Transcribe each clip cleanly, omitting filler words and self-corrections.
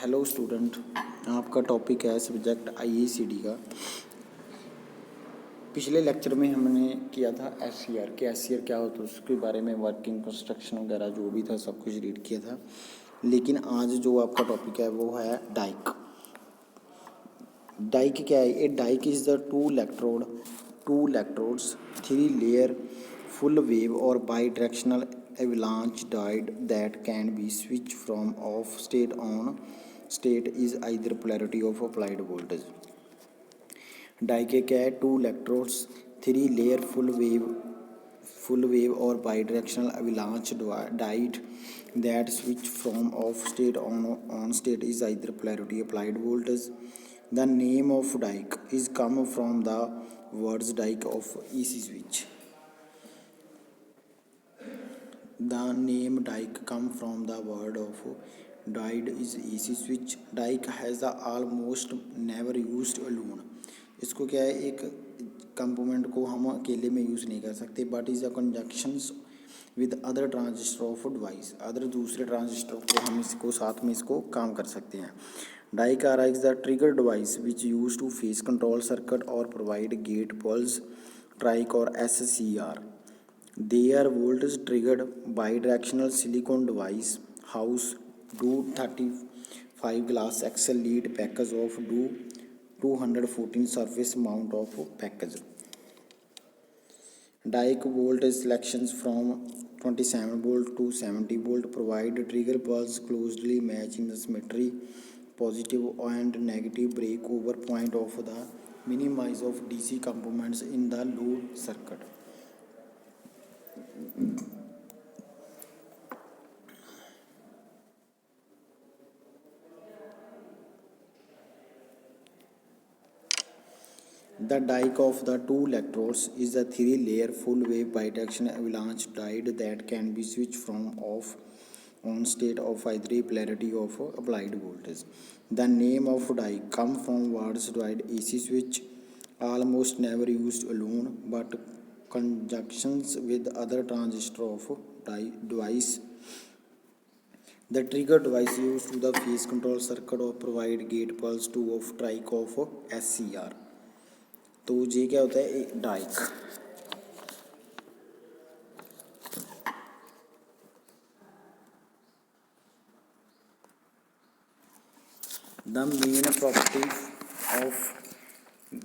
Hello student, आपका topic है subject आईईसीडी का। पिछले लेक्चर में हमने किया था एससीआर कि एससीआर क्या होता है, उसके बारे में वर्किंग कंस्ट्रक्शन वगैरह जो भी था सब कुछ रीड किया था। लेकिन आज जो आपका टॉपिक है वो है डाइक। डाइक क्या है? A diode is the two electrodes three layer full wave or bidirectional avalanche diode that can be switched from off state on state is either polarity of applied voltage. Diac क्या है? Two electrodes three layer full wave or bidirectional avalanche diode that switch from off state on state is either polarity applied voltage. The name of dike is come from the words dike of AC switch. The name dike come from the word of diode is AC switch. Dike has the almost never used alone. इसको क्या है? एक component को हम अकेले में use नहीं कर सकते, but is a conjunctions with other transistor off device. Other दूसरे ट्रांजिस्टर को हम इसको साथ में इसको काम कर सकते हैं। Diac are is the trigger device which use to phase control circuit और प्रोवाइड गेट पल्स ट्राइक और SCR. They are voltage triggered bidirectional silicon device house do 35 glass axle lead package of do 214 surface mount of package. Dike voltage selections from 27 volt to 70 volt provide trigger pulse closely matching the symmetry positive and negative breakover point of the minimize of DC components in the load circuit. The dike of the two electrodes is a three-layer full-wave bidirectional avalanche diode that can be switched from off on state of either polarity of applied voltage. The name of dike comes from words diode AC switch, almost never used alone, but conjunctions with other transistor of device. The trigger device used to the phase control circuit or provide gate pulse to of trike of SCR. तो ये क्या होता है? Diac. The main property of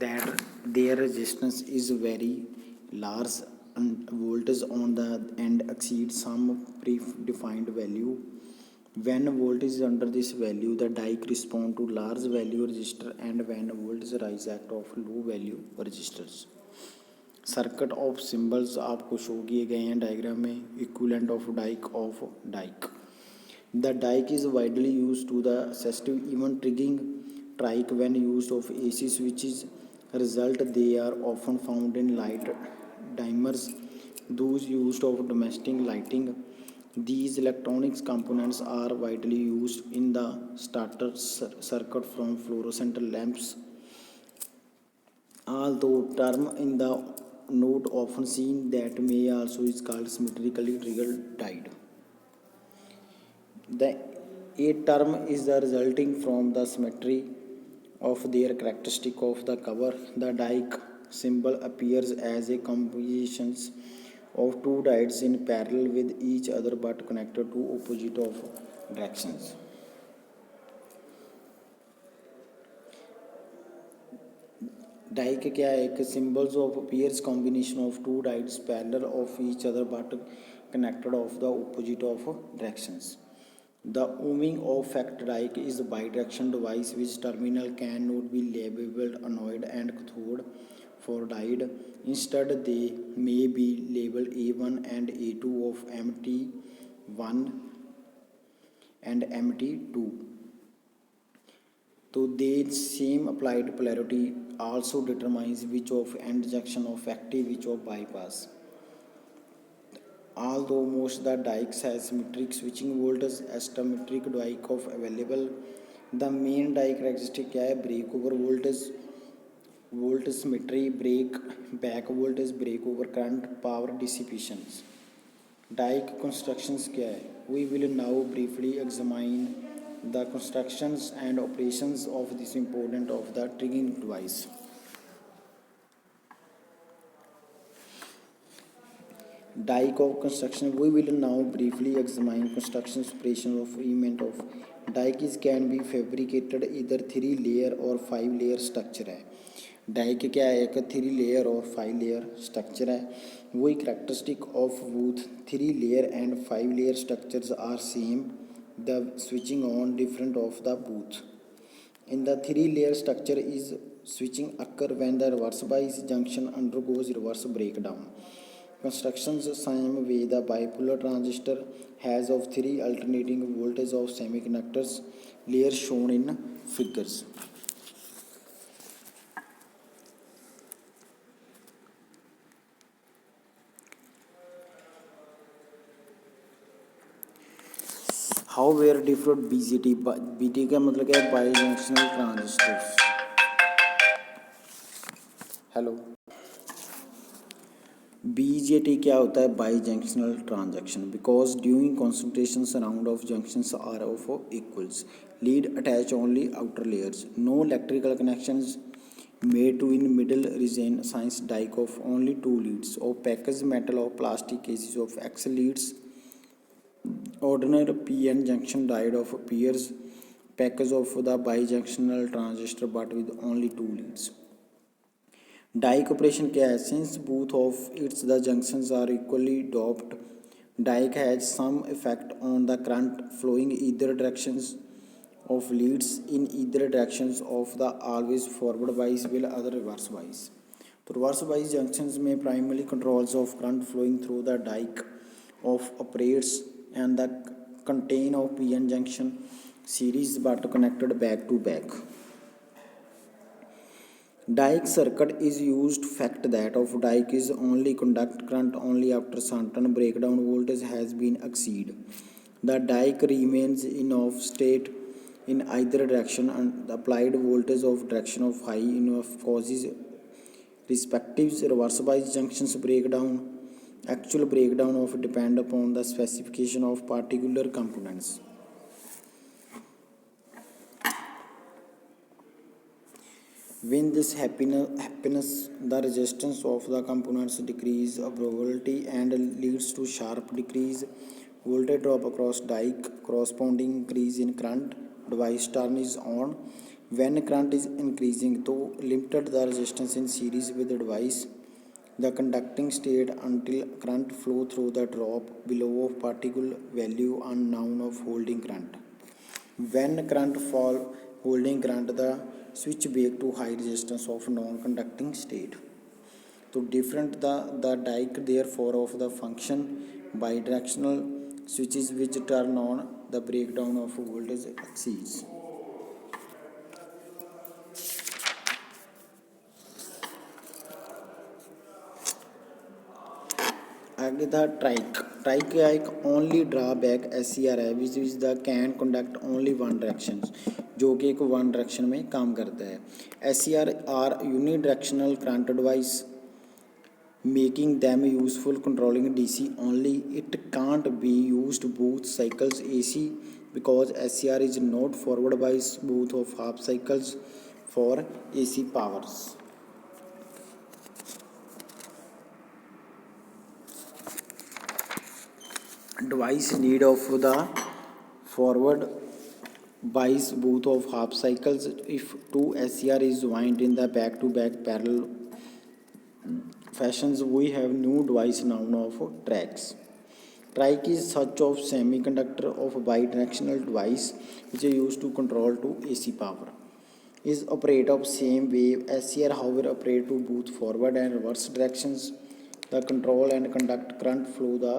that their resistance is very large voltage on the end exceed some predefined value. When voltage is under this value, the dike respond to large value resistor, and when voltage rise act of low value resistors. Circuit of symbols आपको show किए गए हैं diagram में. Equivalent of diac. The diac is widely use to the assistive even triggering triac when use of AC switches. Result they are often found in light dimers, those used of domestic lighting. These electronics components are widely used in the starter circuit from fluorescent lamps. Although term in the note often seen that may also is called symmetrically triggered diode. The a term is the resulting from the symmetry of their characteristic of the cover. The dike symbol appears as a combination of two diodes in parallel with each other but connected to opposite of directions. Diac क्या है? एक symbols of appears combination of two diodes parallel of each other but connected of the opposite of directions. The ohming of fact dike is a bidirectional device which terminal cannot be labeled anode and cathode for diode. Instead, they may be labeled A1 and A2 of MT1 and MT2. So the same applied polarity also determines which of end junction of active, which of bypass. Although most the dikes has symmetric switching voltage, asymmetric dike of available. The main dike characteristic क्या है? Break over voltage symmetry, back voltage, break over current, power dissipations. Diac constructions क्या है? We will now briefly examine the constructions and operations of this important of the triggering device. Dike of construction. We will now briefly examine construction operation of element of dikes can be fabricated either 3 layer और 5 layer structure है. Dyke क्या है, एक 3 layer और 5 layer structure है. वही characteristic of both 3 layer and 5 layer structures are same. The switching on different of the both. In the 3 layer structure is switching occur when the reverse bias junction undergoes reverse breakdown. Constructions same way the bipolar transistor has of 3 alternating voltage of semiconductors layers shown in figures. How were different BJT? BJT का मतलब क्या है? बाईजंक्शनल transistors. Hello. BJT क्या होता है? Bijunctional transaction. Because during concentration surround of junctions are of equals. Lead attach only outer layers. No electrical connections made to in middle region. Science dike of only 2 leads of packaged metal or plastic cases of X leads. Ordinary PN junction diode of pairs package of the bijunctional transistor but with only 2 leads. Dike operation क्या है? Since both of its the junctions are equally doped, dike has some effect on the current flowing either directions of leads in either directions of the always forward bias will other reverse bias. तो reverse bias junctions में primarily controls of current flowing through the dike of operates and the contain of PN junction series but connected back to back. Dike circuit is used fact that of dike is only conduct current only after certain breakdown voltage has been exceed. The dike remains in off state in either direction and the applied voltage of direction of high in of causes respective reverse bias junctions breakdown. Actual breakdown of depend upon the specification of particular components. When this happens, the resistance of the components decrease abruptly and leads to sharp decrease voltage drop across dike. Corresponding increase in current device turn is on. When current is increasing, though limited the resistance in series with the device, the conducting state until current flow through the drop below of particular value unknown of holding current. When current fall holding current, the switch back to high resistance of non-conducting state. So different the dike therefore of the function bidirectional switches which turn on the breakdown of voltage exceeds. आगे था trike का एक only drawback SCR है which is the can conduct only one direction जो कि एक one direction में काम करता है. SCR are unidirectional current device making them useful controlling DC only. It can't be used both cycles AC because SCR is not forward bias both of half cycles for AC powers. Device need of the forward bias both of half cycles if two SCR is joined in the back to back parallel fashions. We have new device known of tracks. Track is such of semiconductor of bidirectional device which is used to control to AC power. Is operate of same way. SCR however operate to both forward and reverse directions. The control and conduct current flow the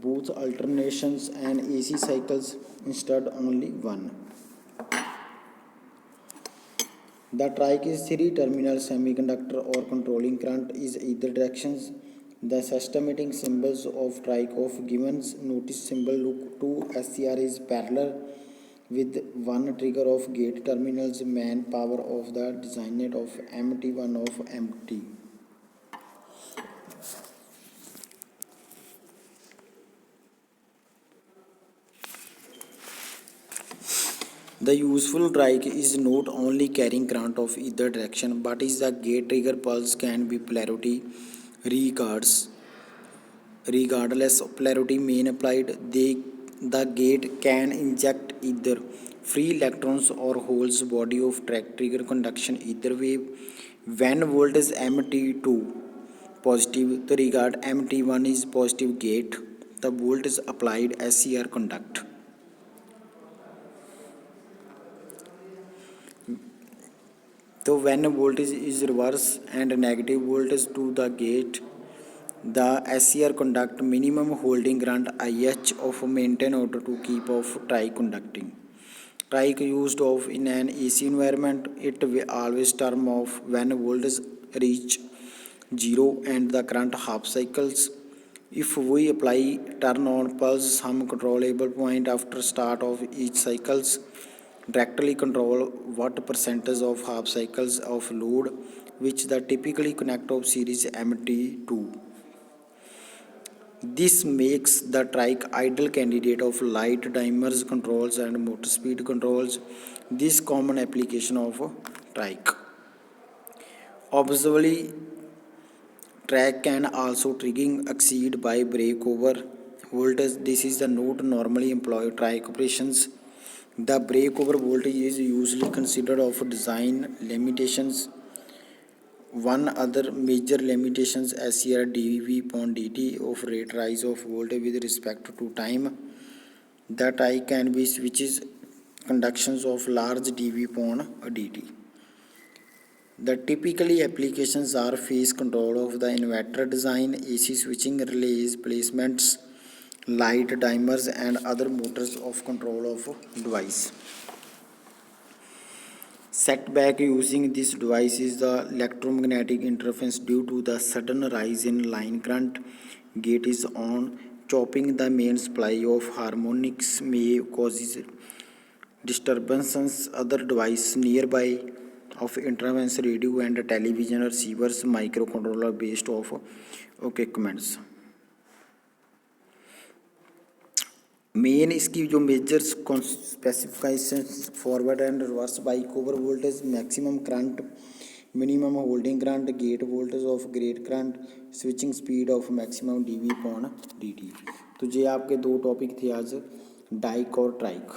both alternations and AC cycles instead only one. The trike is 3-terminal semiconductor or controlling current is either directions. The systematic symbols of trike of given notice symbol look to SCR is parallel with one trigger of gate terminals man power of the designate of MT1 of MT. The useful trike is not only carrying current of either direction, but is the gate trigger pulse can be polarity regards regardless of polarity main applied. The gate can inject either free electrons or holes body of track trigger conduction either way. When voltage MT2 positive, the regard MT1 is positive gate. The voltage applied SCR conduct. So when voltage is reverse and negative voltage to the gate, the SCR conduct minimum holding current IH of maintain order to keep of trike conducting. Trike used of in an AC environment, it will always term of when voltage reach zero and the current half cycles. If we apply turn on pulse some controllable point after start of each cycles, directly control what percentage of half cycles of load which the typically connect of series MT2. This makes the trike ideal candidate of light dimers controls and motor speed controls. This common application of trike. Obviously, track can also triggering exceed by breakover voltage. This is the not normally employed trike operations. The breakover voltage is usually considered of design limitations. One other major limitations SCR dV upon dt of rate rise of voltage with respect to time. The tie can be switches conductions of large dV upon dt. The typically applications are phase control of the inverter design, AC switching relays, placements, light dimers and other motors of control of device. Setback using this device is the electromagnetic interference due to the sudden rise in line current. Gate is on. Chopping the main supply of harmonics may causes disturbances. Other devices nearby of interference radio and television receivers microcontroller based of equipments. Main इसकी जो measures specifications forward and reverse breakover voltage maximum current minimum holding current gate voltage of gate current switching speed of maximum DV upon DT. तो ये आपके दो topic थे आज, Dyke और trike.